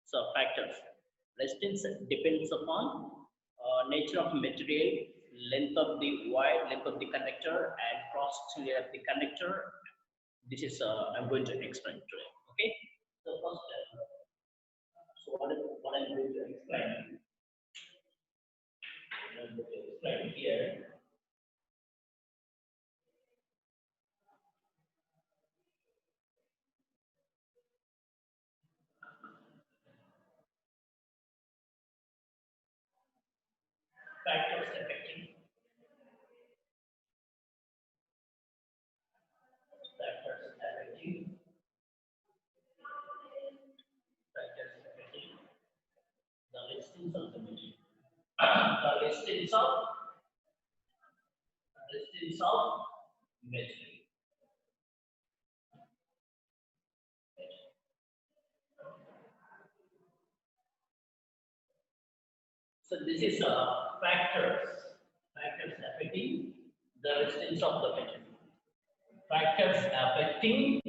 So factors. Resistance depends upon nature of material, length of the wire, length of the conductor, and cross section layer of the conductor. This is I'm going to explain today. Okay. So first, what I'm going to explain. I'm going to explain here. Factors affecting factors affecting factors affecting the resistance of the material. The resistance of material. So this is factors affecting the resistance of the material. Factors affecting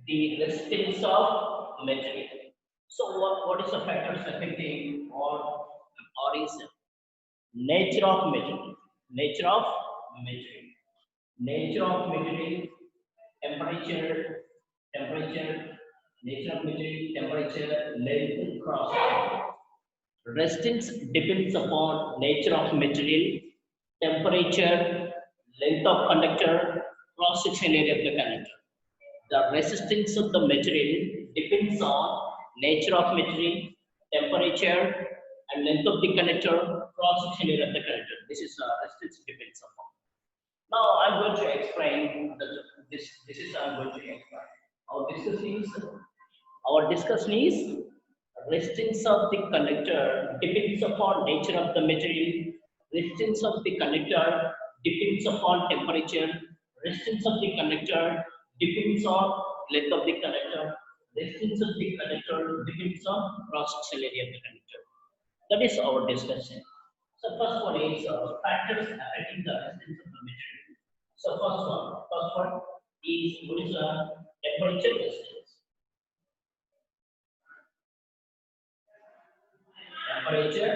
the resistance of material. So what is the factors affecting or is nature of material? Nature of material. Nature of material, temperature, nature of material, temperature, length, cross section. Resistance depends upon nature of material, temperature, length of conductor, cross section area of the conductor. The resistance of the material depends on nature of material, temperature, and length of the conductor, cross section area of the conductor. This is resistance depends upon. Now I'm going to explain this. This is I'm going to explain. Our discussion is resistance of the conductor depends upon nature of the material. Resistance of the conductor depends upon temperature. Resistance of the conductor depends on length of the conductor. Resistance of the conductor depends on cross-section area of the conductor. That is our discussion. So first one is factors affecting the resistance of the material. So first one is what is temperature resistance. Temperature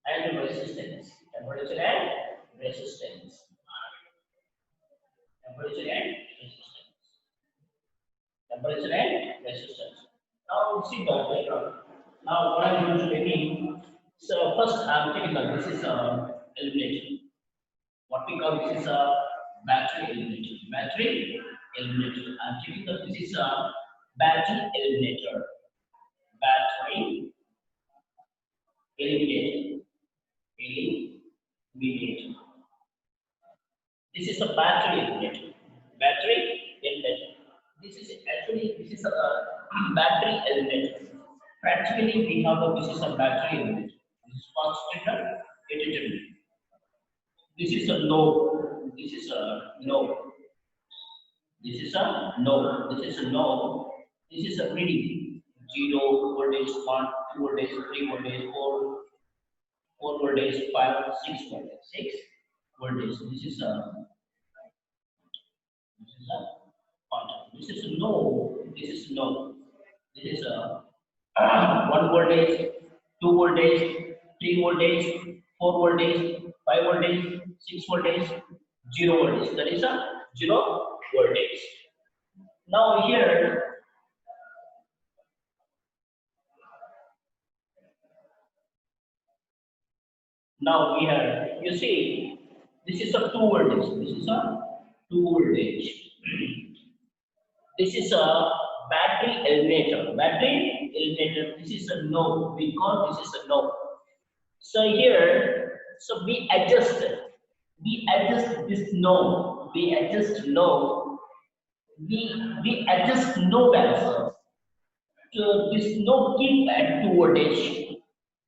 and resistance. Temperature and resistance. Temperature and resistance. Temperature and resistance. Now see the diagram. Now what I'm going to taking. So first I'm taking this is elimination. What we call this is a battery eliminator. Battery eliminator. I'm taking this is a battery eliminator. Battery eliminator. Eliminator. This is a battery eliminator. Battery eliminator. This is a battery eliminator. Practically we have this is a battery eliminator. This is concentrator, it. This is a no. This is a no. This is a no. This is a no. This is a reading. 0 voltage, 1, 2 voltage, 3 voltage, 4 voltage, 5, 6 voltage. 6 voltage. This is a contact. This is a no. This is no. This is a 1 voltage, 2 voltage, 3 voltage, 4 voltage, 5 voltage, 6 voltage, 0 voltage. That is a 0 voltage. Now here, you see, this is a 2 voltage. This is a 2 voltage. This is a battery eliminator. Battery eliminator. This is a no. We call this is a no. So here, so we adjust this no. We adjust no. We adjust no balance. So this no keep at 2 voltage.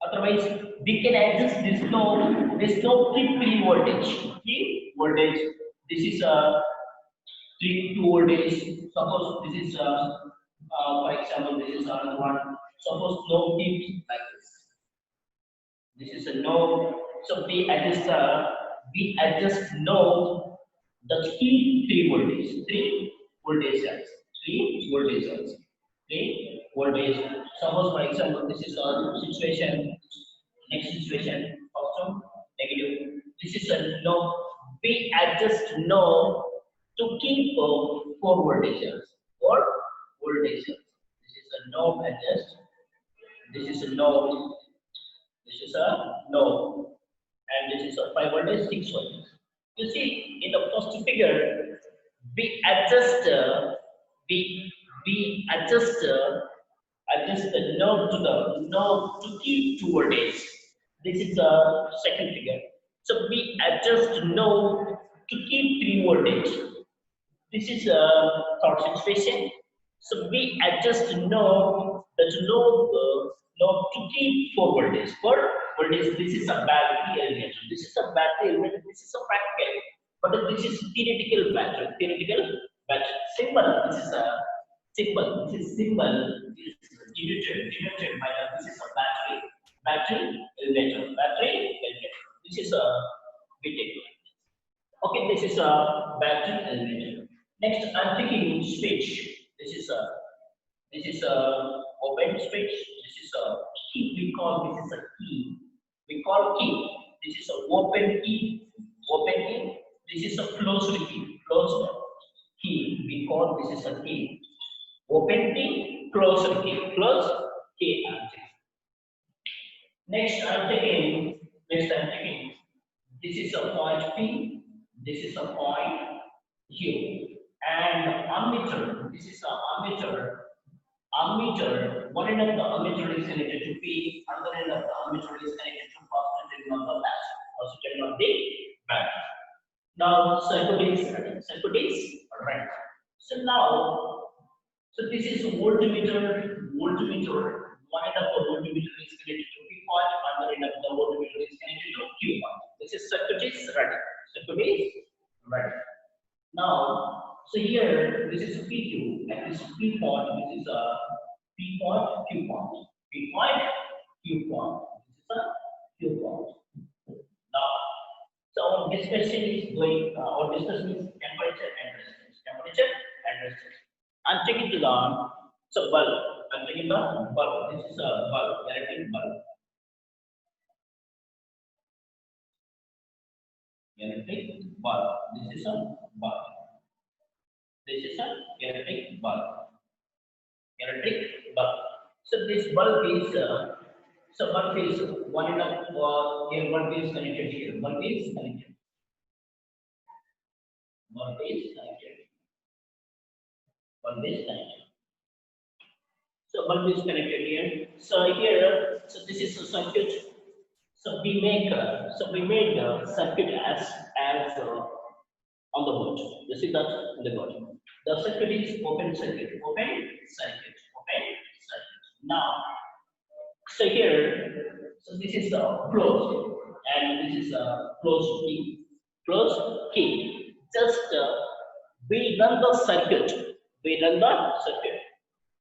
Otherwise, we can adjust this no keep 3 voltage. 3 voltage. This is a 2 voltage. Suppose this is for example, this is another one. Suppose no keeps like this. This is a no. So we adjust no. The key 3 voltage. 3 voltage cells. 3 voltage cells. 3 voltage. Suppose for example, this is a situation, next situation also negative. This is a no. We adjust no to keep four voltages or voltages. This is a no adjust. This is a no. This is a no, and this is a 5 voltage, 6 voltage. You see, in the first figure, we adjust, we adjust, adjust the knob to the knob to keep 2 voltage. This is the second figure. So we adjust knob to keep 3 voltage. This is a third situation. So we adjust knob, that knob to keep 4 voltage. 4 voltage, this is a battery element. This is a battery element, this is a practical. But this is theoretical battery. Theoretical battery. Symbol, this is a symbol. This is symbol, this is denoted by this is a battery. Battery element. Battery element. This is a BTEC. Okay, this is a battery element. Next, I'm taking switch. This is a open switch. This is a key. We call this is a key. We call key. This is a open key. Open key. This is a closed key. Closed key. We call this is a key. Open key. Closed key. Closed key. Next, I'm taking. This is a point P. This is a point Q. And ammeter, this is an ammeter. Ammeter, one end of the ammeter is connected to P, other end of the ammeter is connected to positive terminal of the battery, positive terminal of the battery. Now, circuit is ready. So now, so this is voltmeter. One end of the voltmeter is connected to P point, other end of the voltmeter is connected to Q point. This is circuit is ready. Now, so here this is PQ and this is P point. This is a P point, Q point. P point, Q point. This is a Q point. Now, so our discussion is temperature and resistance. Temperature and resistance. I'm taking to the bulb. I'm taking the bulb. This is a bulb, electric bulb. Electric bulb. This is a bulb. This is an electric bulb. Electric bulb. So this bulb is one end of here. Bulb is connected here. Bulb is connected. Bulb is connected. Bulb is connected. So bulb is connected here. So here, so this is a circuit. So we made the circuit as on the board. You see that on the board. The circuit is open circuit. Now, so here, so this is the closed, and this is a closed key. Just we run the circuit.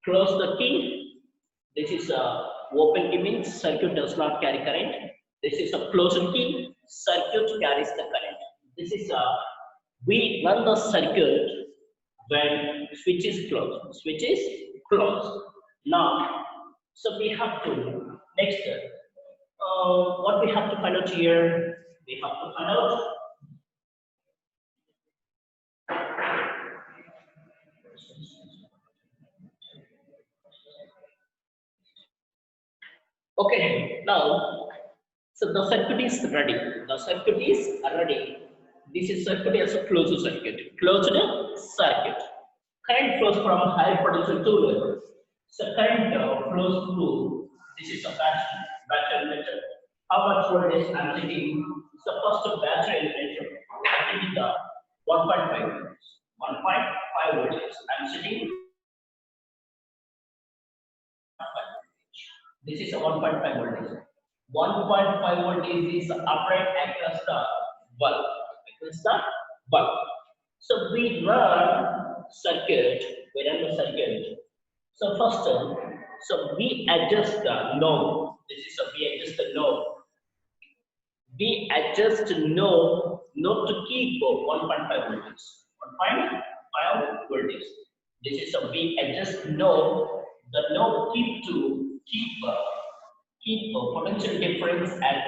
Close the key. This is a open key, means circuit does not carry current. This is a closed key. Circuit carries the current. This is a we run the circuit when switch is closed. Now, so we have to next. What we have to find out here? We have to find out. Okay, now, so the circuit is ready. This is circuit as a closed circuit. Current flows from higher potential to lower. So current flows through. This is a battery meter. How much voltage I'm taking? So first battery element. I'm taking the 1.5 volts. 1.5 voltage. I'm setting. This is a 1.5 voltage. 1.5 voltage is applied across the bulb. So we run the circuit. So first, so we adjust the node. We adjust the node to keep 1.5 voltage. 1.5 voltage. This is a we adjust node the node keep potential difference at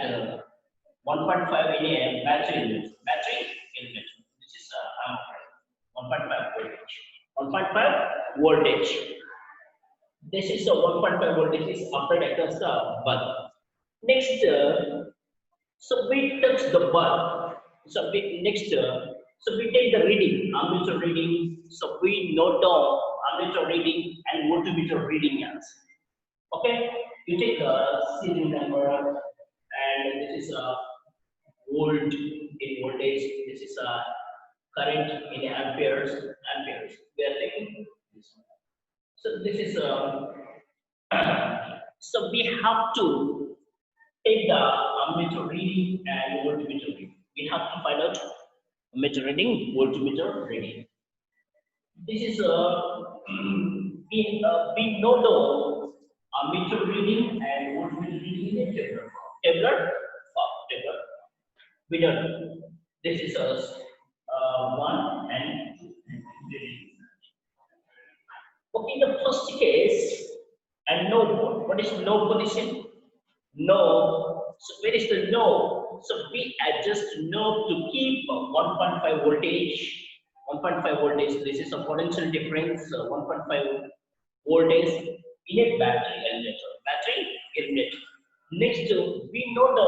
1.5 in a battery element. This is 1.5 voltage. 1.5 voltage. This is a 1.5 voltage is applied across the bulb. Next, so we touch the bulb. So we next, so we take the reading, ammeter reading. So we note down ammeter reading and voltmeter reading as. Okay, you take the serial number, and this is a volt in voltage. This is a current in amperes. Amperes. We are taking this one. So this is so we have to take the ammeter reading and voltmeter reading. We have to find out ammeter reading, voltmeter reading. This is we know the ammeter reading and voltmeter reading in a tabular form. Tabular. We done. This is a 1 and 2. Okay, the first case and node mode. What is node position? Node. So where is the node? So we adjust node to keep 1.5 voltage. 1.5 voltage. This is a potential difference. 1.5 voltage in a battery element. Next, we know the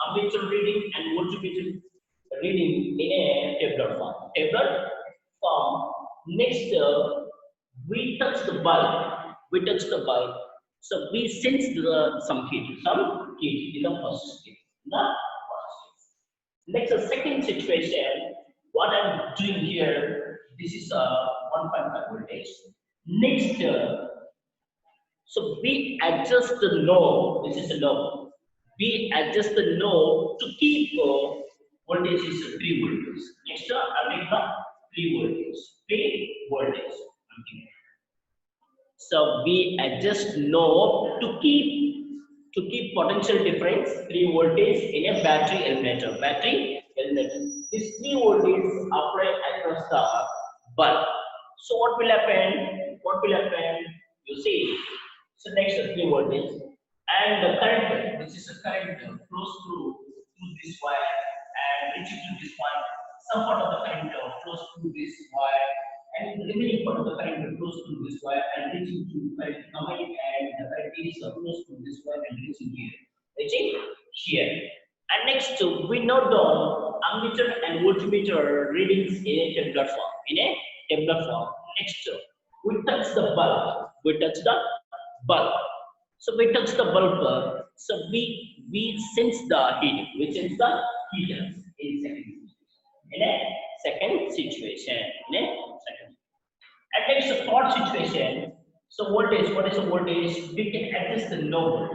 ammeter reading and voltmeter reading in a tabular form. Next, we touch the bulb. So we sense some heat in the first case. Next, the second situation. What I'm doing here. This is a 1.5 voltage. Next, so we adjust the node. This is a node. We adjust the node to keep voltage is 3 volts. Next, I make the 3 volts. 3 volts. So we adjust node to keep potential difference 3 voltage in a battery element. This 3 voltage applied across the bulb. So what will happen? You see. So next 3 voltage and the current. This is a current flows through this wire and reaching to this point. Some part of the current flows through this wire, and the remaining part of the current flows through this wire and reaching to current coming, and the current is flows through this wire and reaching here. And next, we note down ammeter and voltmeter readings in a tabular form. Next, we touch the bulb. So we touch the bulb. So we sense the heat. We sense the heat in a second situation. And next, the third situation. So voltage. What is the voltage? We can adjust the no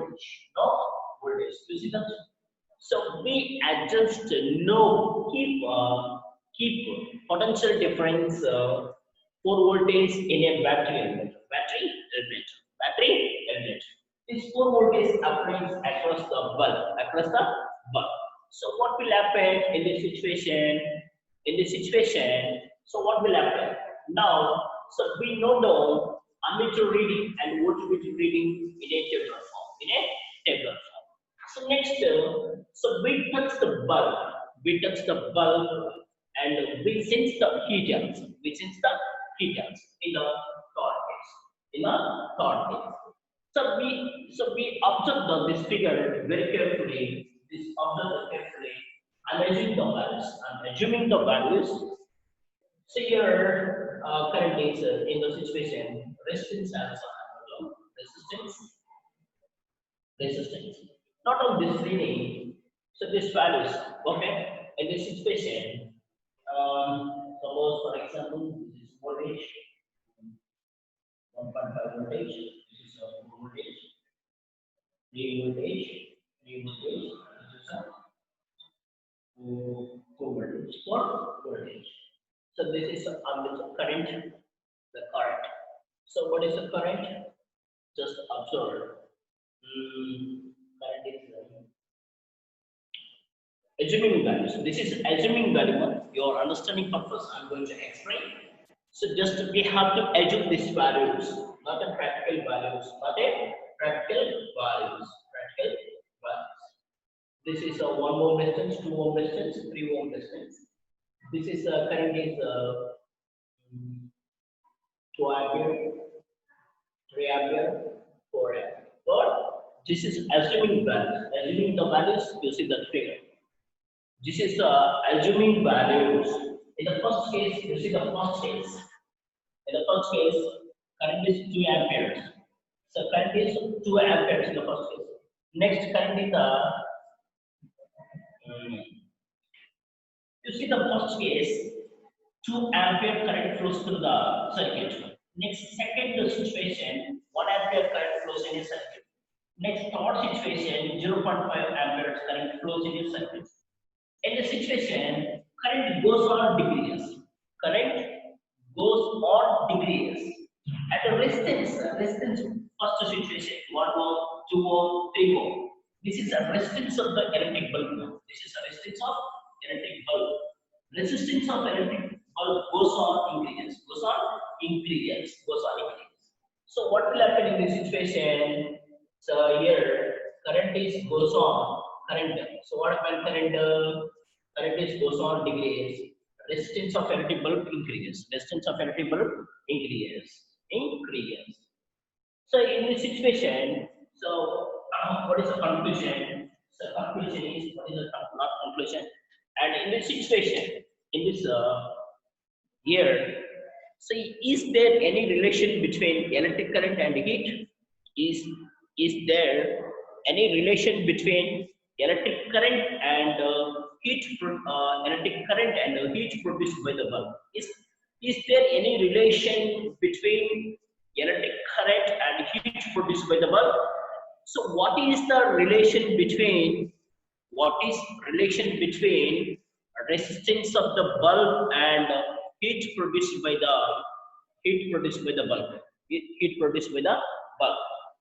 voltage. You see that? So we adjust no keep potential difference 4 voltage in a battery element. This 4 voltage applies across the bulb. So what will happen in this situation? So what will happen? Now, so we know the ammeter reading and voltmeter reading in a tabular form. So next, so we touch the bulb. And we sense the heat in the third case. So we observe this figure very carefully. I'm assuming the values. So here current is in the situation resistance and resistance. Not on this reading. So this values, okay. In this situation, suppose for example this is voltage 1.5 voltage. This is a 4 voltage. 3 voltage. This is a 4 voltage. So this is the current. So what is the current? Just observe. Current is assuming value. So this is assuming value. Your understanding purpose, I'm going to explain. So just we have to assume these values. not a practical values, not a practical values, practical values. This is a 1 ohm resistance, 2 ohm resistance, 3 ohm resistance. This is current is 2 ampere, 3 ampere, 4 ampere. But this is assuming values. Assuming the values, you see the figure. This is assuming values. In the first case, you see the first case. In the first case, current is 2 amperes. So current is 2 amperes in the first case. Next current is you see the first case, 2 ampere current flows through the circuit. Next second situation, 1 ampere current flows in a circuit. Next third situation, 0.5 amperes current flows in a circuit. In this situation, current goes on decreases. Current goes on decreases. At a resistance first situation, 1 ohm, 2 ohm, 3 ohm. This is a resistance of the electric bulb. This is a resistance of electric bulb. Resistance of electric bulb goes on increases, goes on increases, goes on increases. So what will happen in this situation? So here current is goes on current. So what happens current is goes on decrease. Resistance of electric bulb increases. Resistance of electric bulb increases. So in this situation, so what is the conclusion? So conclusion is what is the not conclusion? And in this situation, in this here, so is there any relation between electric current and heat? Is there any relation between electric current and electric current and heat produced by the bulb? Is there any relation between electric current and heat produced by the bulb? So what is the relation between resistance of the bulb and heat produced by the bulb? Heat produced by the bulb.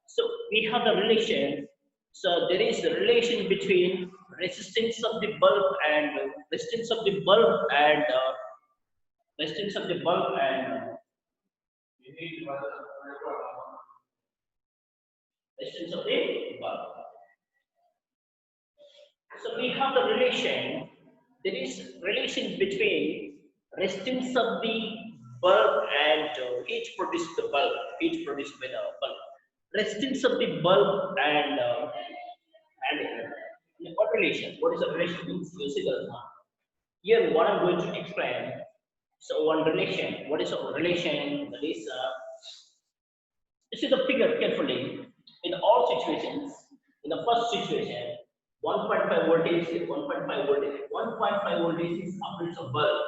So we have the relation. So there is a relation between resistance of the bulb and resistance of the bulb and resistance of the bulb and resistance of the bulb. So we have the relation. There is relation between resistance of the bulb and heat produced the bulb. Heat produced by the bulb. Resistance of the bulb and what relation? What is the relation? Means you see the here what I'm going to explain. So one relation. What is a relation? That is you see the figure carefully. In all situations, in the first situation, 1.5 voltage is 1.5 voltage. 1.5 voltage is upwards of bulb.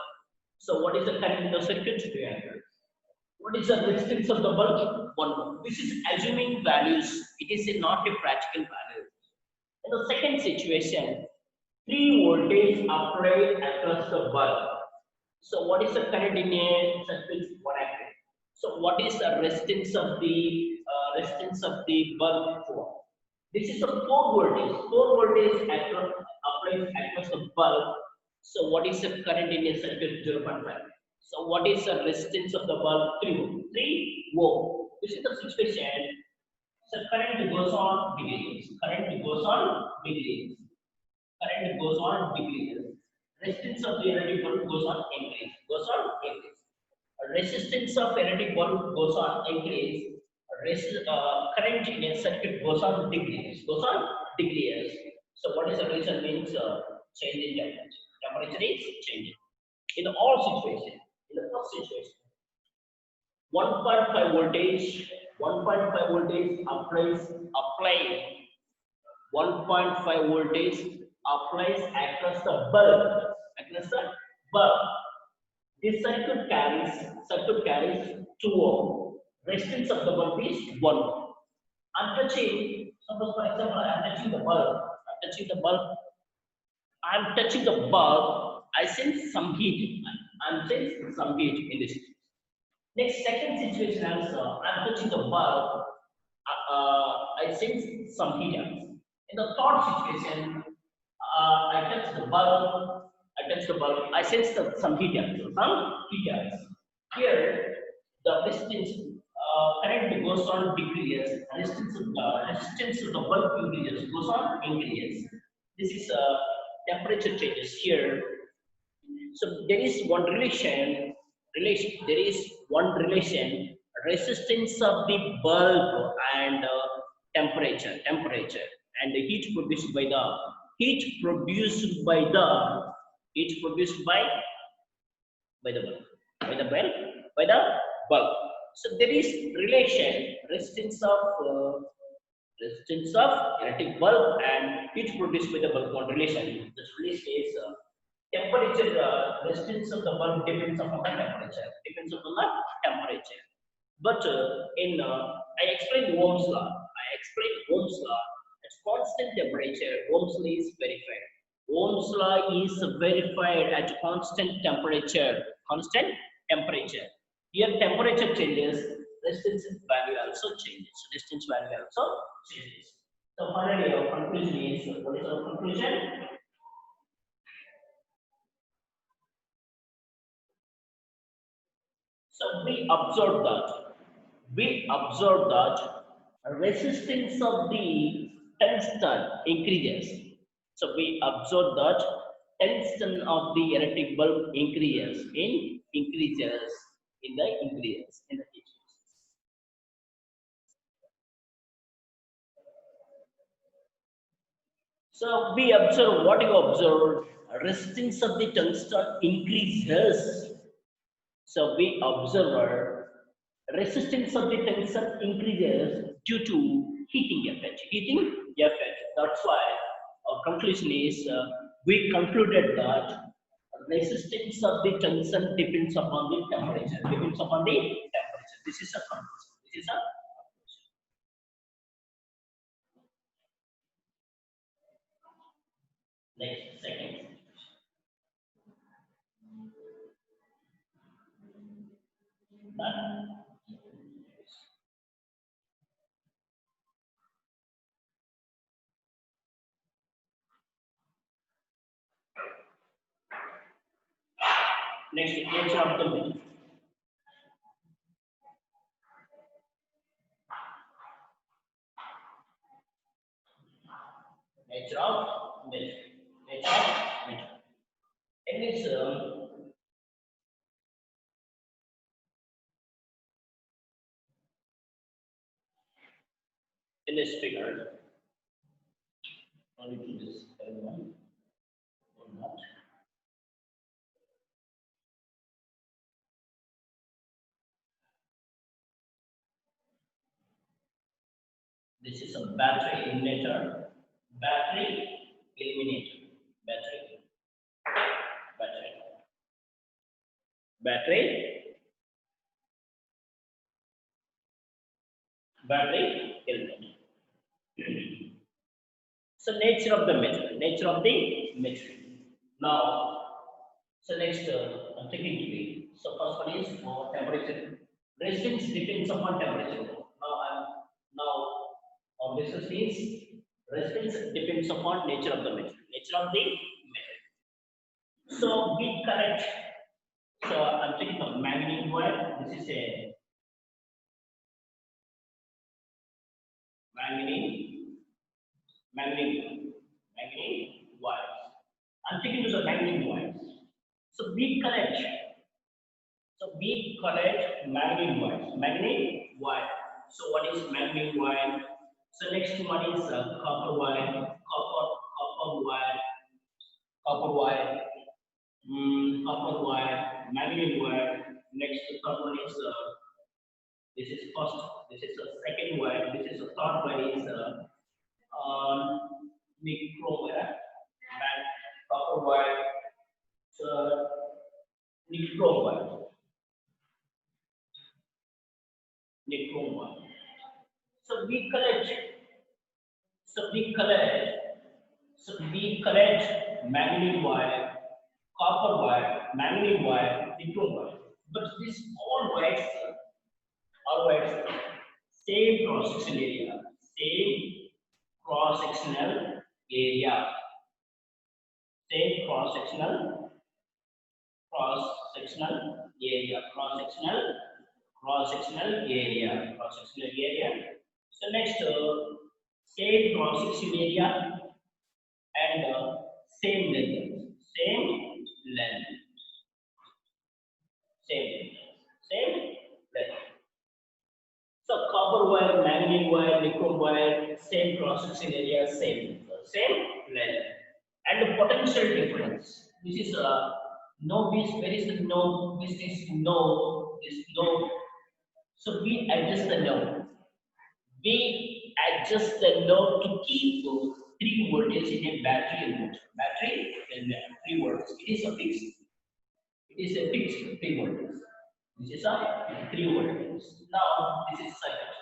So what is the current in the circuit? 2 amperes. What is the resistance of the bulb? 1 ohm. This is assuming values. It is not a practical value. In the second situation, 3 voltage applied across the bulb. So what is the current in a circuit? 1 ampere. So what is the resistance of the bulb for? This is a 4 voltage. 4 voltage applied across the bulb. So what is the current in a circuit? 0.5. So what is the resistance of the bulb? 3 ohm. 3 ohm. This is the situation. So current goes on decreases. Current goes on decreases. Current goes on decreases. Resistance of the electric bulb goes on increase. Goes on increase. Resistance of electric bulb goes on increase. Current in a circuit goes on decrease. Goes on decrease. So what is the reason? Means change in temperature. Temperature is changing. In all situations, in the first situation, 1.5 voltage applies 1.5 voltage applies across the bulb. This circuit carries 2 ohm. Resistance of the bulb is 1 ohm. Suppose for example, I'm touching the bulb. I sense some heat. In this. Next, second situation also, I'm touching the bulb. I sense some heat. In the third situation, I touch the bulb. I sense some heat. Here, the resistance. current goes on decreases, resistance of the bulb increases, goes on increases. This is temperature changes here. So there is one there is one relation, resistance of the bulb and temperature, and the heat produced by the heat produced by the heat produced by the bulb, by the bulb, by the bulb. So there is relation, resistance of electric bulb and heat produced by the bulb on relation. This relation is temperature, resistance of the bulb depends upon the temperature, depends upon the temperature. But I explained Ohm's law. I explained Ohm's law. At constant temperature, Ohm's law is verified. Ohm's law is verified at constant temperature. Constant temperature. Here temperature changes, resistance value also changes. Resistance value also changes. So finally, our conclusion is, what is our conclusion? So we observe that resistance of the tungsten increases. So we observe that tungsten of the electric bulb increases in the increases in the heat. So we observe what you observe, resistance of the tungsten increases. So we observe resistance of the tungsten increases due to heating effect. Heating effect. That's why our conclusion is we concluded that resistance of the tungsten depends upon the temperature. Depends upon the temperature. This is a conclusion. This is a next second. Done. Next, nature of the metal. Nature of metal. Nature of metal. In this figure, only to this one or not. This is a battery eliminator, battery eliminator, battery, battery, battery, battery eliminator. So nature of the metal, nature of the metal. Now, so next, I'm taking three. So first one is for temperature. Resistance depends upon temperature. Now our business is resistance depends upon nature of the metal. Nature of the metal. So we correct. So I'm taking the manganese wire. This is a manganese, manganese wires. I'm taking to the manganese wires. So we collect. So we collect manganese wires. Manganese wire. So what is manganese wire? So next one is copper wire. Copper wire. Copper wire. Copper wire. Manganese wire. Next third one is this is first. This is the second wire. This is the third one is nickel wire. Copper wire. So nickel wire. Nickel wire. So we collect. So we collect. So we collect manganese wire, copper wire, manganese wire, nickel wire. But these all wires are wires same cross-sectional area, same cross-sectional area, same cross-sectional area, cross-sectional cross-sectional area. Cross-sectional area. So next, same cross-sectional area and same length. Same length. Same. Same length. So copper wire, manganese wire, nickel wire, same cross-section area, same length. And the potential difference. This is no, this, where is the no, this is no, this no. So we adjust the node. We adjust the node to keep 3 voltage in a battery inverter. Battery in 3 volts. It is a fixed. It is a fixed 3 voltage. This is a 3 voltage. Now this is circuit.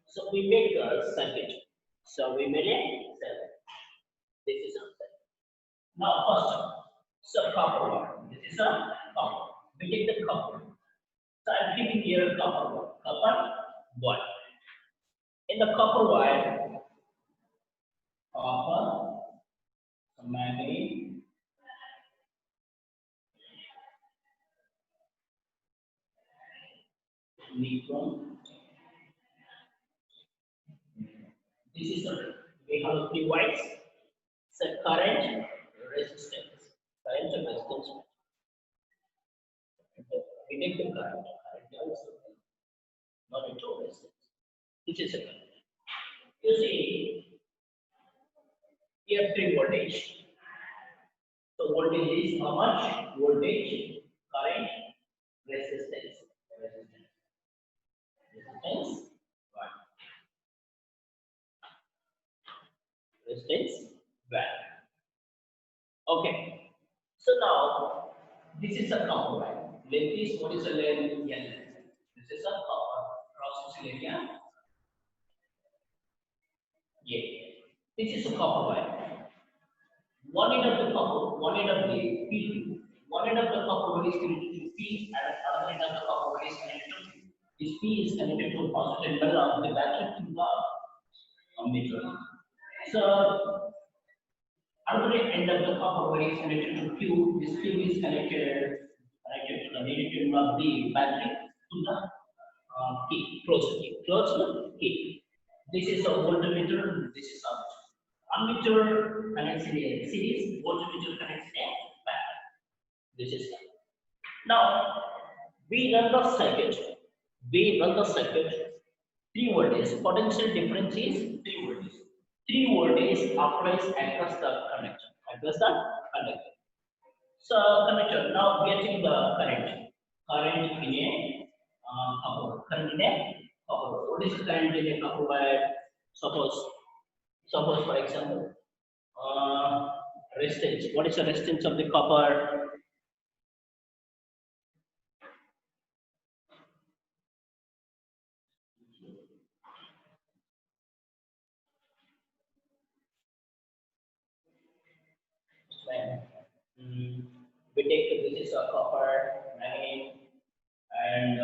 So we make a circuit. So we made a circuit. This is a circuit. Now first, so copper wire. This is a copper. We take the copper. So I'm giving here a copper wire. Copper wire. In the copper wire, copper, manganese, nickel. This is the, we have 3 wires. So current, resistance. Current and resistance. We take the current also, not into resistance. This is a current. You see, here 3 voltage. So voltage is how much? Voltage, current, resistance. Resistance, what? Resistance, value. Okay. So now, this is a copper wire. Length is, what is the length? L. This is a copper cross-section area. Yeah. This is a copper wire. One end of the copper, one end of the P2. One end of the copper wire is connected to P, and another end of the copper wire is connected to P. This P is connected to a positive terminal of the battery to the ammeter. So another end of the copper wire is connected to Q. This Q is connected to the negative terminal of the battery to the key, closed key. This is a voltmeter. This is a ammeter connects in a series. Voltmeter connects in a parallel. This is that. Now we run the circuit. 3 voltage. Potential difference is 3 voltage. 3 voltage applies across the conductor. So conductor. Now getting the current. Current in a copper. Current in a copper. What is the current in a copper wire? Suppose for example, resistance. What is the resistance of the copper? We take this is a copper, manganese, and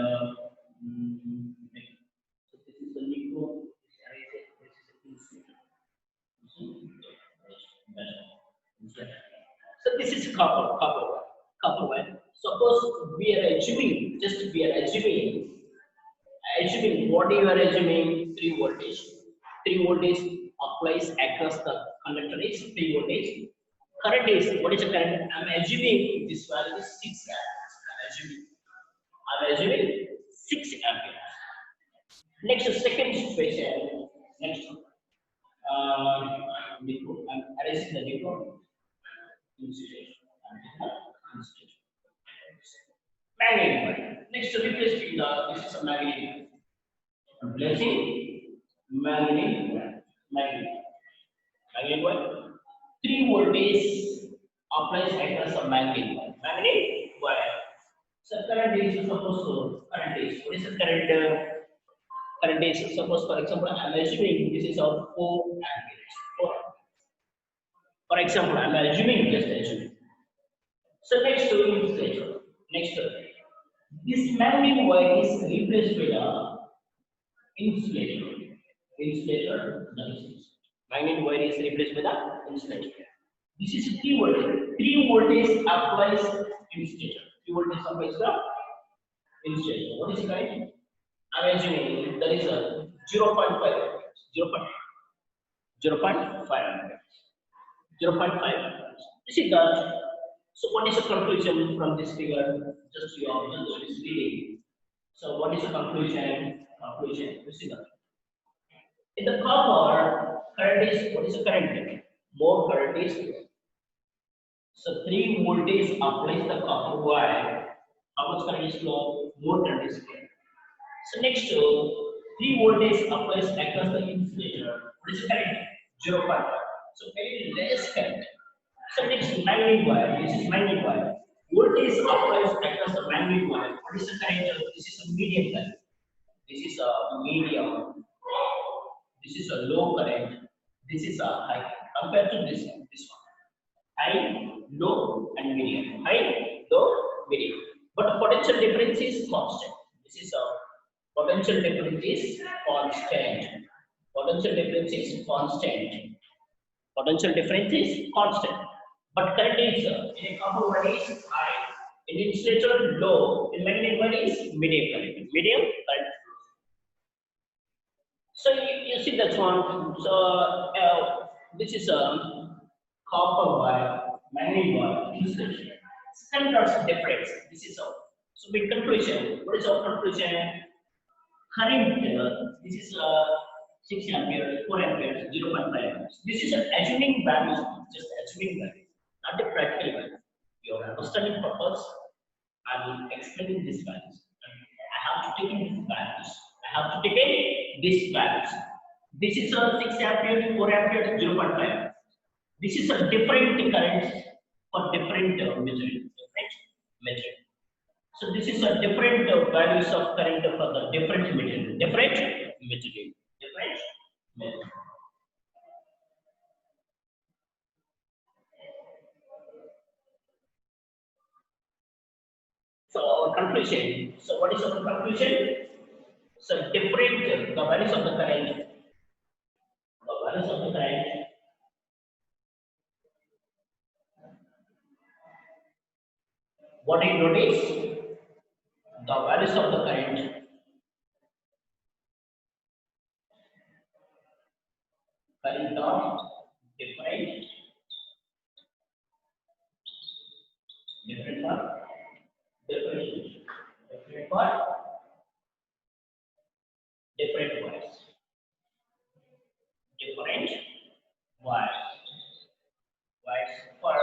so this is the nickel. So this is copper wire. Suppose we are assuming, what you are assuming 3 voltage. 3 voltage applies across the conductor is 3 voltage. Current is, what is the current? I'm assuming this value is 6 amperes. I'm assuming 6 amperes. Next, second situation. Next, nickel. I'm erasing the nickel. Manganese. Next, replacing this is a manganese. Replacing manganese. Manganese wire. 3 voltage applies across a manganese wire. So current is suppose current is, what is the current? Current is, suppose for example I am assuming this is of 4 amperes. For example, I am assuming, just assuming. So next to this manganese wire is replaced with a insulator. Manganese wire is replaced with a insulator. This is 3 voltage. 3 voltage applies insulator. 3 voltage applies the Instead, what is current? I'm assuming there is a 0.5 amperes, 0.5 amperes, 0.5 amperes. You see that? So what is the conclusion from this figure? Just you observe this reading. So what is the conclusion? Conclusion. You see that? In the copper, current is what is the current? More current is flow. So 3 voltage applies the copper wire. How much current is flow? More current is flow. So next to 3 voltage applies across the insulator. What is the current? 0.5. So very less current. So next magnetic wire. This is magnetic wire. Voltage applies across the magnetic wire. What is the current? This is a medium current. This is a medium. This is a low current. This is a high compared to this one. High, low, and medium. High, low, medium. But the potential difference is constant. This is a potential difference is constant. Potential difference is constant. Potential difference is constant. But current is in a copper wire is high. In insulator low. In magnetic wire is medium current. Medium current. So you see that one. So this is a copper wire, magnetic wire, insulation. Standards difference. This is all. So with conclusion, what is our conclusion? Current. This is 6 amperes, 4 amperes, 0.5 amperes. This is an assuming value, just assuming value, not the practical value. Your understanding purpose, I'm explaining these values. I have to take in these values. I have to take in these values. This is a 6 amperes, 4 amperes, 0.5. This is a different current for different measuring. Different measuring. So this is a different values of current for the different measuring. Different measuring. Different measuring. So our conclusion. So what is our conclusion? So different the values of the current. The values of the current. What do you notice? The values of the current. Current are different. Different for different. Different for different wires. Different wires. Wires for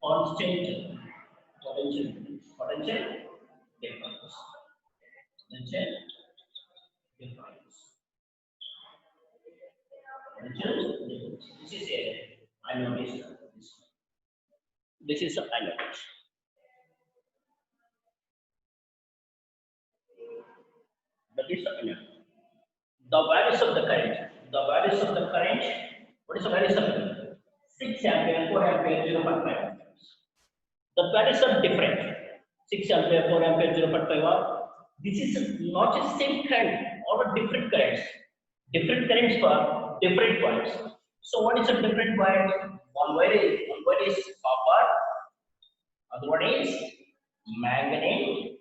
constant potential difference. Potential difference. Potential difference. Potential difference. This is a I noticed this. This is a I noticed. That is the inner. The values of the current. The values of the current. What is the values of the current? 6 ampere, 4 ampere, 0.5 amperes. The values are different. 6 ampere, 4 ampere, 0.5 are. This is not the same current or different currents. Different currents for different wires. So what is a different wire? One wire is copper, other one is manganese,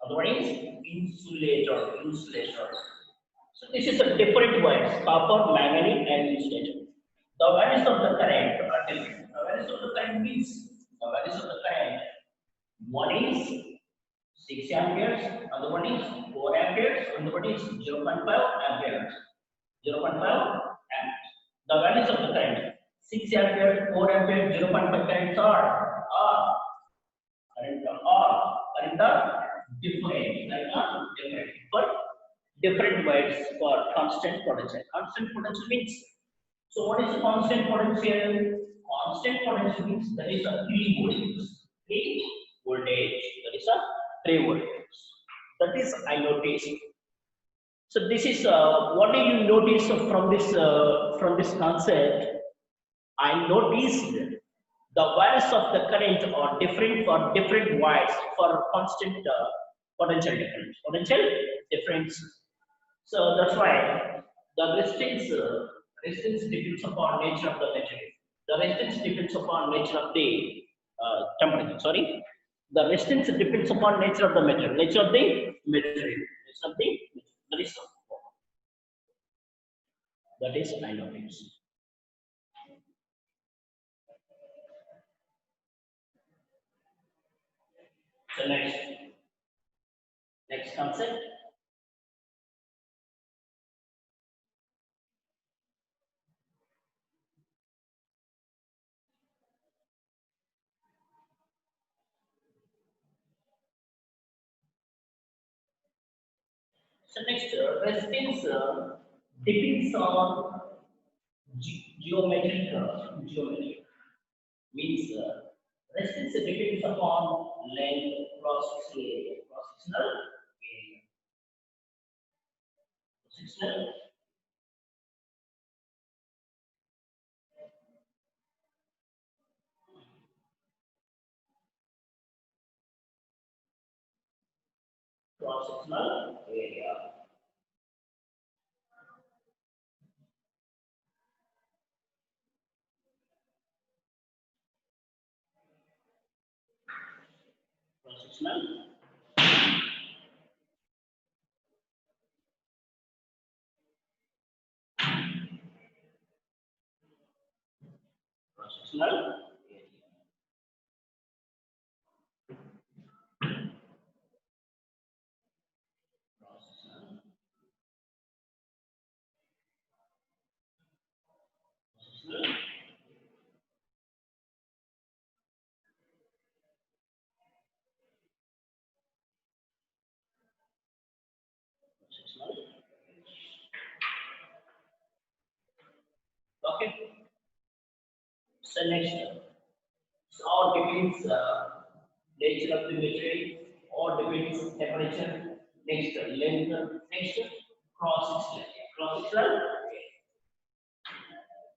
other one is insulator. So this is a different wires, copper, manganese, and insulator. The values of the current are different. The values of the current means the values of the current. One is 6 amperes, other one is 4 amperes, and the one is 0.5 amperes. 0.5 amperes. The values of the current 6 amperes, 4 amperes, 0.5 currents are current are different. But different wires for constant potential. Constant potential means so what is the constant potential? Constant potential means there is a 3 voltage. 3 voltage. There is a 3 voltage. That is I noticed. So this is what do you notice from this concept? I noticed the values of the current are different for different wires for constant potential difference. Potential difference. So that's why the resistance depends upon nature of the material. The resistance depends upon nature of the temperature. Sorry. The resistance depends upon nature of the material. Nature of the material. Nature of the material. That is all. That is kind of it. So next concept. So next, resistance depends on geometry means resistance depends upon length, cross-sectional area, cross-sectional cross-sectional area. Cross-sectional cross-sectional area. Cross-sectional cross-sectional cross-sectional. Okay. So next, so all depends nature of the material, all depends temperature. Next, length. Next, cross-sectional. Cross-sectional.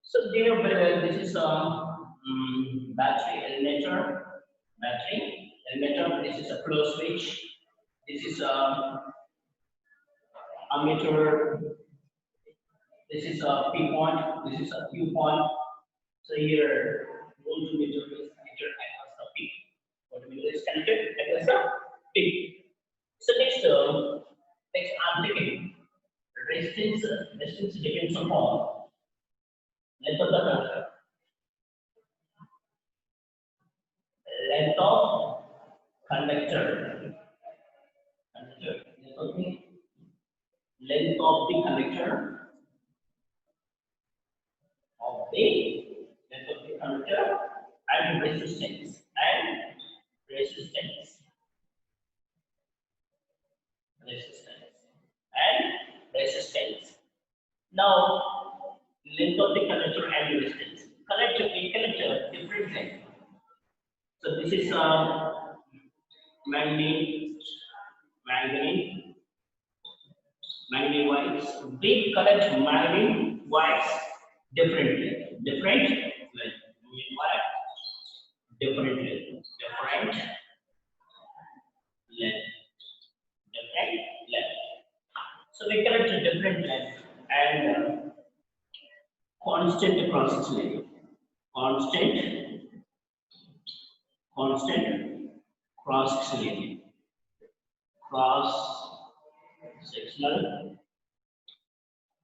So they know very well this is battery alternator, battery alternator. This is a flow switch. This is a ammeter. This is a P point. This is a Q point. So here voltmeter is connected as a P. Voltmeter is connected as a P. So next I'm taking resistance. Resistance depends upon length of the conductor. Length of conductor. Conductor. Length of the conductor of the length of the conductor and resistance and resistance. Now length of the conductor and resistance. Connector different length. So this is manganese, manganese, manganese wires. We connect manganese wires differently. Different length. Wire different length. Different length. Different length. So we connect a different length and constant cross sectional. Constant, constant cross sectional. Cross sectional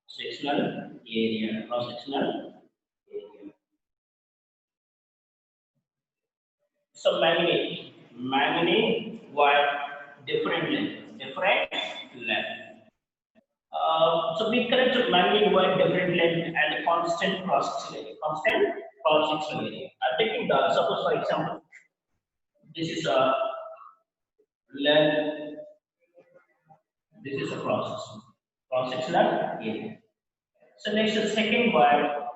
sectional area, cross-sectional area. So manganese wire different length. So we connect manganese wire different length and constant cross-sectional area. Constant cross-sectional area. I'm taking the suppose for example, this is a length, this is a cross-sectional area. So next the second wire.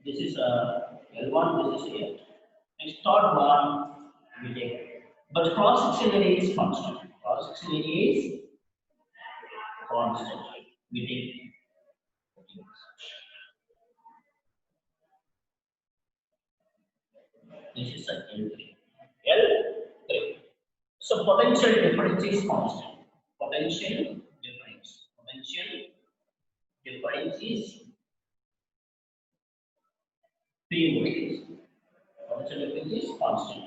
This is a L1, this is A. Next third one we take. But cross section area is constant. Cross section area is constant. We take. This is a L3. L3. So potential difference is constant. Potential difference. Potential difference is P voltage. Potential difference this is constant.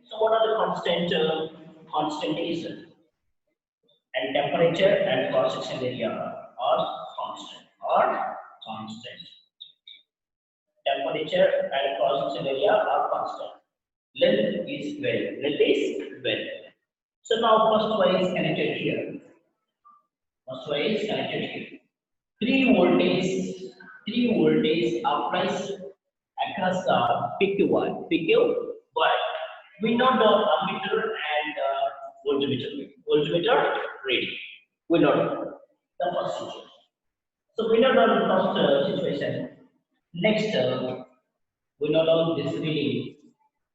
So what are the constant? Constant is and temperature and cross section area are constant. Temperature and cross section area are constant. Length is well. So now first wire is connected here. Three voltage applies across the PQ wire. But we know the ammeter and voltmeter reading. We know the first situation. So we know the first situation. Next, we know down this reading.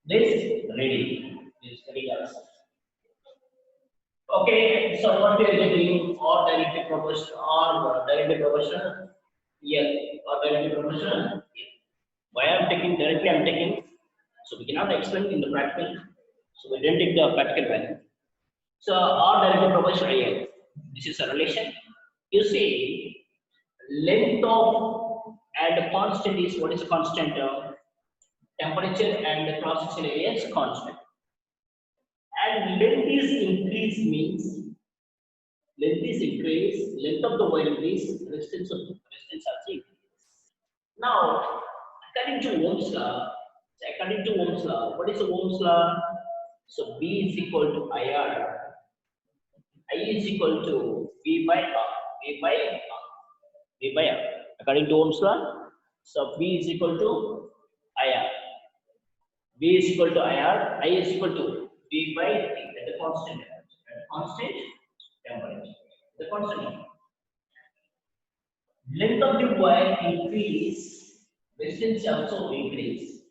This reading also. Okay, so what we are getting or directly proportional? Yeah, or directly proportional? Yeah. Why I'm taking directly? I'm taking. So we cannot explain in the practical. So we didn't take the practical value. So or directly proportional here. This is a relation. You see, length of and constant is what is constant? Temperature and the cross section area is constant. And length is increase means length of the wire increase, resistance also increase. Now, according to Ohm's law, what is Ohm's law? So B is equal to IR, I is equal to V by R. According to Ohm's law, so V is equal to IR. V is equal to IR, I is equal to V by T, at the constant temperature. The constant temperature. Length of the wire increase, resistance also increase.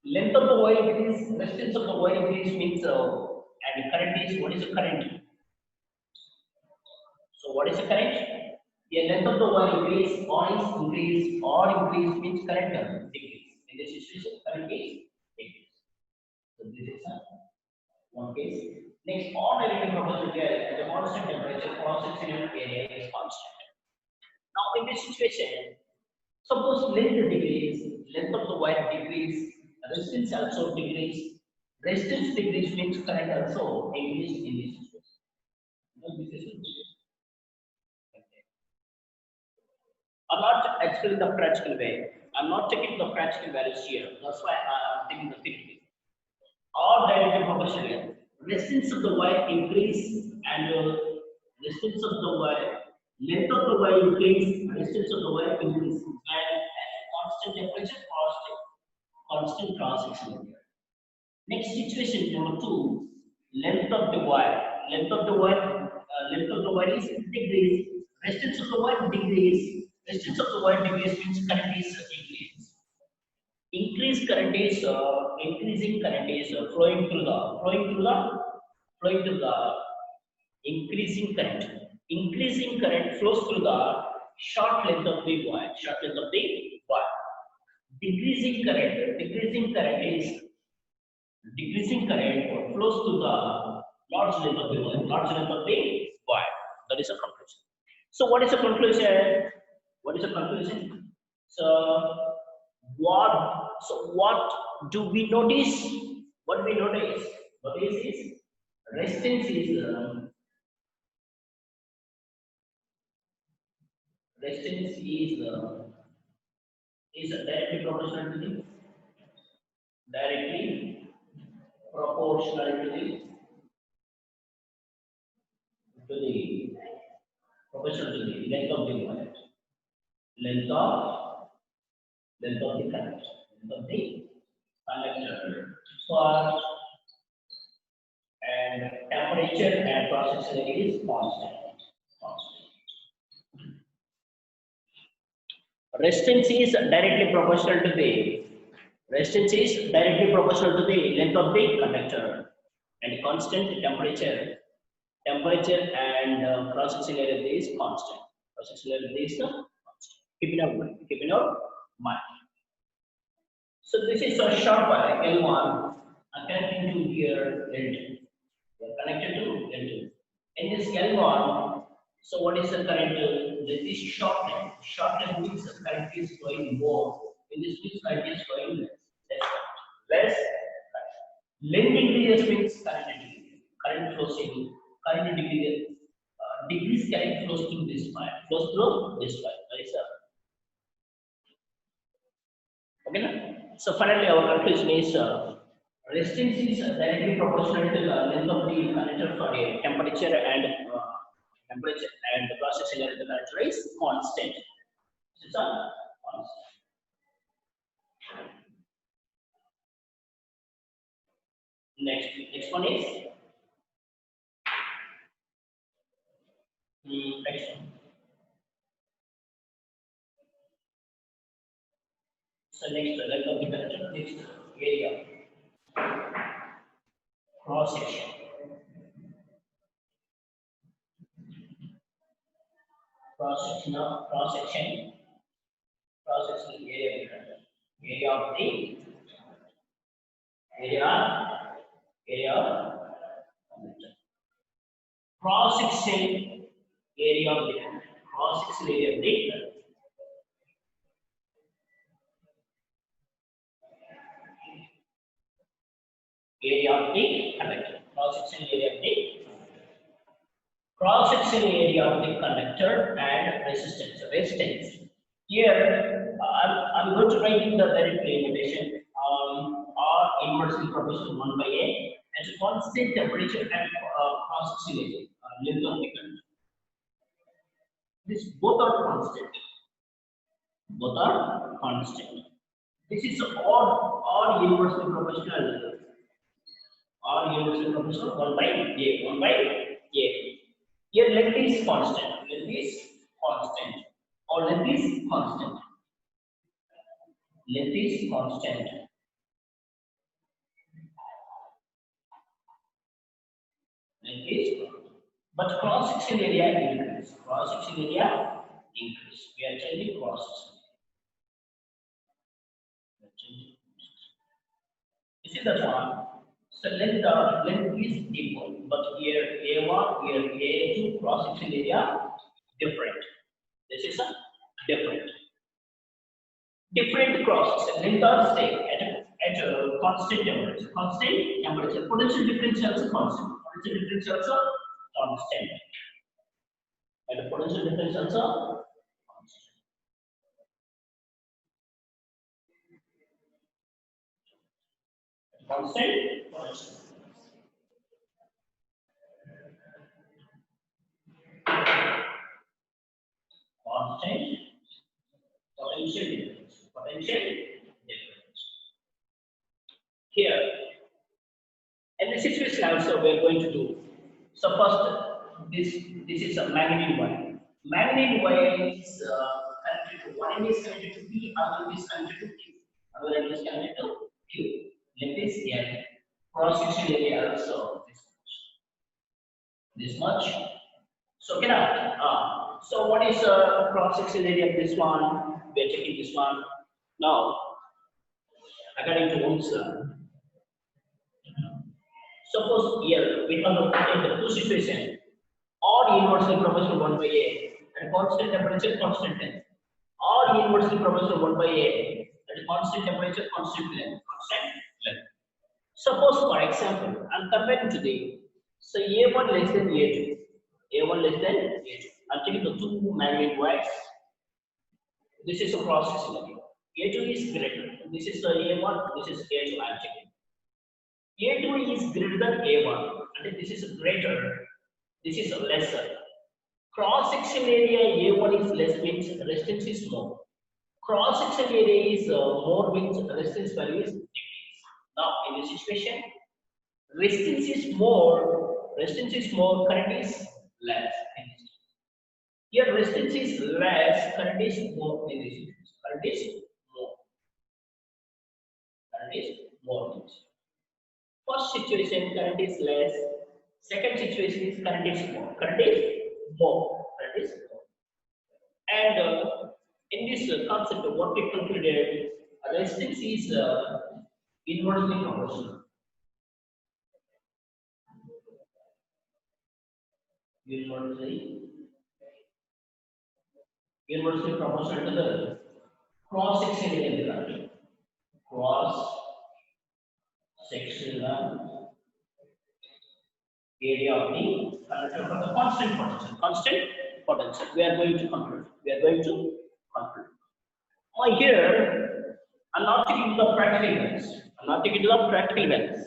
Length of the wire increase, resistance of the wire increase means and current is, what is the current? So what is the current? The length of the wire increase or increase means current decrease. In this situation, current is decrease. So this is one case. Next, all relative proportional at the constant temperature, cross section area is constant. Now, in this situation, suppose length of the wire decrease, resistance also decrease. Resistance decrease means current also increase in this situation. I'm not explaining the practical way. I'm not taking the practical values here. That's why I'm taking the theory. Or directly proportional. Resistance of the wire increase and resistance of the wire, length of the wire increase, resistance of the wire increase when at constant temperature, constant cross section area. Next situation number 2, length of the wire. Length of the wire is decrease. Resistance of the wire decrease. Resistance of the wire decrease means current is increase. Increasing current is flowing through the increasing current. Increasing current flows through the short length of the wire. Decreasing current flows through the large length of the wire. That is a conclusion. So what is the conclusion? So what do we notice? What we notice? Is resistance is directly proportional to the length of the wire, length of the conductor. For and temperature and cross section area is constant. Resistance is directly proportional to the length of the conductor, and constant temperature and cross section area is constant. Keep in our mind. So this is a short wire L1 connecting to here L2. We are connected to L2. In this L1, so what is the current? This is short length. Short length means the current is flowing more. In this means current is flowing less. less current. Length increases means current increases. Current flows in current decreases. Decrease current flows through this wire. Flows through this wire. Right, sir? Okay, na? So finally, our conclusion is resistance is directly proportional to the length of the conductor for a temperature and the cross section area of the conductor is constant. This is a constant. Next one is next one. So next length of the conductor, next area cross section. Cross section area of the area of the area of conductor. Cross section area of the cross section area of the area of the conductor. Cross section area of the cross-section area of the conductor and resistance. Here, I'm going to write in the very plain notation. R inversely proportional 1 by A as a constant temperature and cross-section area, length of the conductor. This both are constant. Both are constant. This is R inversely proportional. R inversely proportional 1 by A. 1 by A. Here length is constant. Length is constant. Or length is constant. Length is constant. Length is constant. But cross section area increase. Cross section area increase. We are changing cross section. This is the one. So length is equal, but here A1, here A2 cross section area different. This is a different cross section. Length are same at a constant temperature. Constant temperature. Potential difference also constant. Potential difference also constant. And the potential difference also constant. Constant. Constant. Potential difference. Potential difference. Here, in the situation also we are going to do. So first, this is a magnetic wire. Magnetic wire is connected to one end is connected to P, other end is connected to Q. Other end is connected to Q. Length is L. Cross section area also this much. So so what is cross section area of this one? We are checking this one now. According to Ohm's law. Suppose here we have the two situations. R inversely proportional 1 by A and constant temperature, constant length. R inversely proportional 1 by A and constant temperature, constant length. Suppose, for example, I'm comparing to the so A1 less than A2. A1 less than A2. I'm taking the two magnetic wires. This is a cross section. A2 is greater. This is the A1. This is A2. I'm checking. A2 is greater than A1, and this is greater. This is lesser. Cross section area A1 is less means resistance is more. Cross section area is more means resistance value is decrease. Now in this situation, resistance is more, current is less. Here resistance is less, current is more in this situation. Current is more. Current is more. First situation, current is less. Second situation is current is more. Current is more. Current is more. And in this concept, what we concluded, resistance is inversely proportional. Inversely proportional to the cross section area. Cross sectional area of the conductor for the constant potential. Constant potential. We are going to conclude. We are going to conclude. Here, I'm not taking the practical events. I'm not taking the practical events.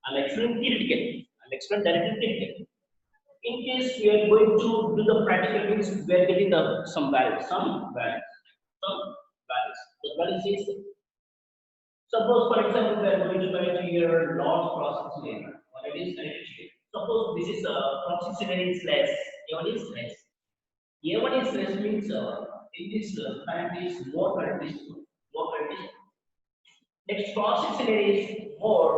I'm explaining theoretically. I'm explaining directly theoretically. In case we are going to do the practical things, we are getting the some values. The values is, suppose for example we are going to write here large cross section area. What it is connected here. Suppose this is a cross section area is less. A1 is less. A1 is less means in this current is more current is more current is. Next cross section area is more.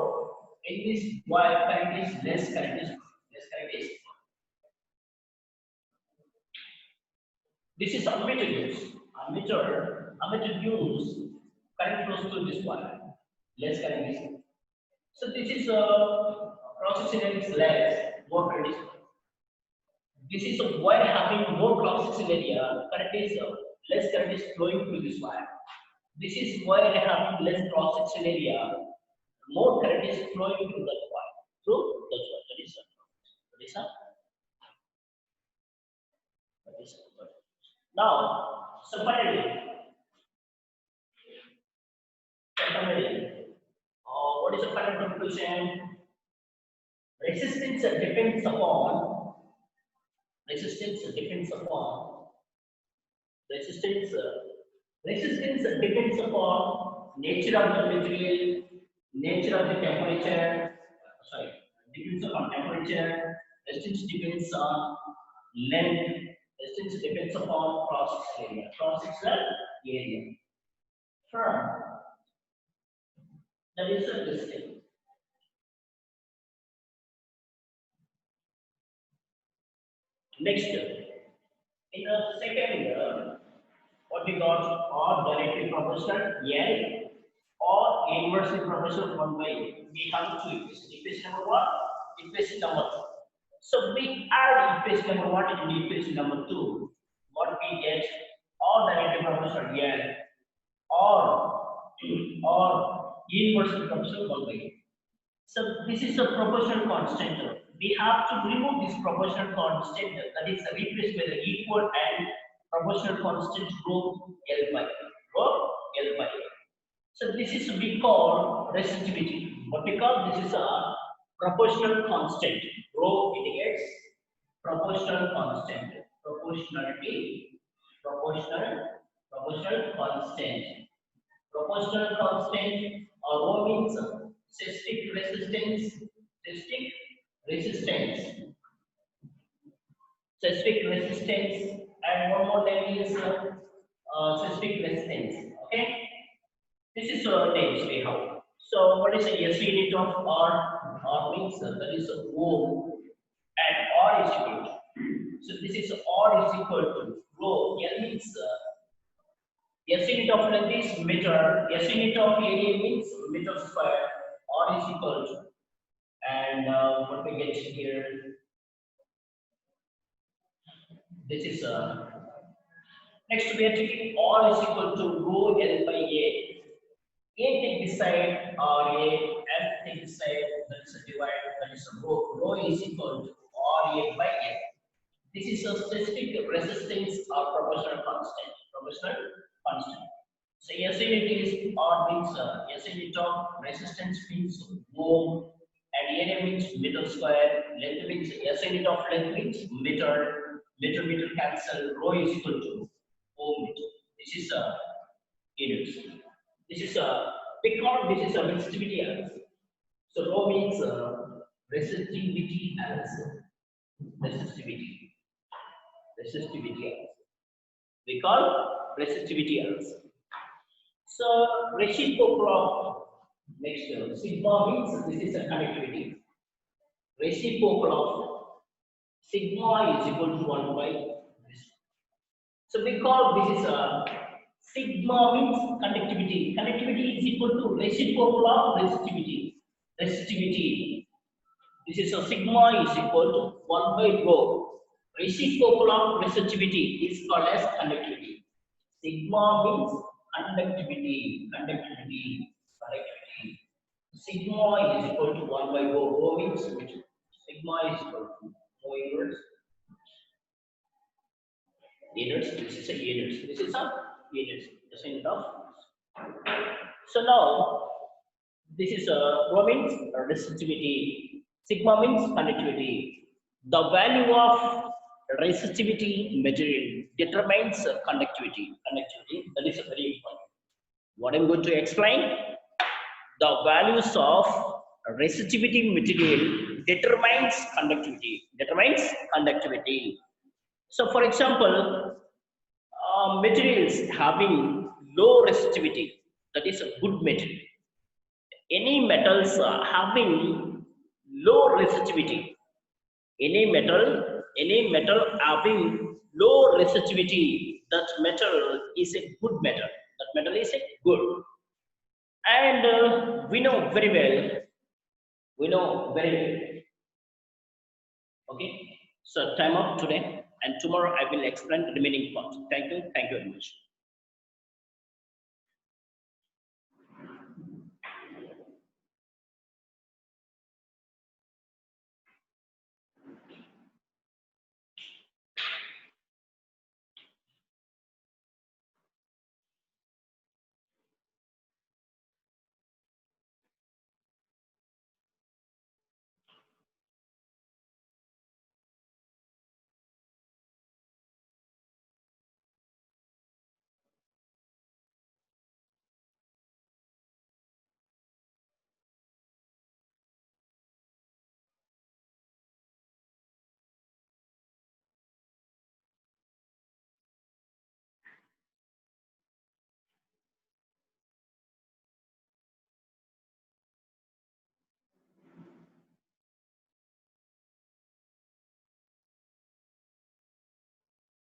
In this wire current is less current is less current is. This is ammeter use. Ammeter use current flows through this wire. Less current is. So this is a cross section area is less, more current is. This is a wire having more cross section area. Current is less current is flowing through this wire. This is wire having less cross section area. More current is flowing through that wire. Through that wire. That is now, so finally, what is the final conclusion? Resistance depends upon resistance depends upon nature of the material, nature of the temperature. Depends upon temperature. Resistance depends on length. Distance depends upon cross-sectional area. Cross-sectional area. From that is a distance. Next, in the second, what we got or directly proportional L or inversely proportional 1 by A. We have two equations. Equation number 1, equation number 2. So we add equation number 1 and equation number 2. What we get or directly proportional L or inversely proportional 1 by A. So this is a proportional constant. We have to remove this proportional constant, that is replaced by the equal and proportional constant rho L by A. So this is we call resistivity. What we call this is a proportional constant. Rho indicates proportional constant. Proportionality, proportional constant. Proportional constant or rho means static resistance. And one more name is static resistance. Okay, this is names we have. So what is the SI unit of R? R means that is ohm and R is equal to. So this is R is equal to rho. L means SI unit of length is meter. SI unit of area means meter square. R is equal to. And what we get here, this is next we are taking R is equal to rho L by A. A take this side RA, L take this side, that is a divide, that is a rho. Rho is equal to RA by L. This is a specific resistance or proportional constant. So SI unit is R means SI unit of resistance means ohm. And area means meter square, length means SI unit of length means meter cancel, rho is equal to ohm meter. This is a units. This is a resistivity answer. So rho means resistivity answer. Resistivity answer. We call resistivity answer. So reciprocal of next sigma means this is a conductivity. Reciprocal of sigma is equal to 1 by this. So we call this is a sigma means conductivity. Conductivity is equal to reciprocal of resistivity. This is a sigma is equal to 1 by rho. Reciprocal of resistivity is called as conductivity. Sigma means conductivity. Sigma is equal to 1 by rho. Rho means which? Sigma is equal to rho inverse units. This is a units. This is a units. Just in of. So now this is a rho means resistivity. Sigma means conductivity. The value of resistivity material determines conductivity. Conductivity, that is very important. What I'm going to explain, the values of resistivity material determines conductivity. Determines conductivity. So, for example, materials having low resistivity, that is a good material. Any metals having low resistivity, any metal having low resistivity, that metal is a good metal. That metal is a good. And we know very well. Okay. So time up today, and tomorrow I will explain the remaining part. Thank you very much.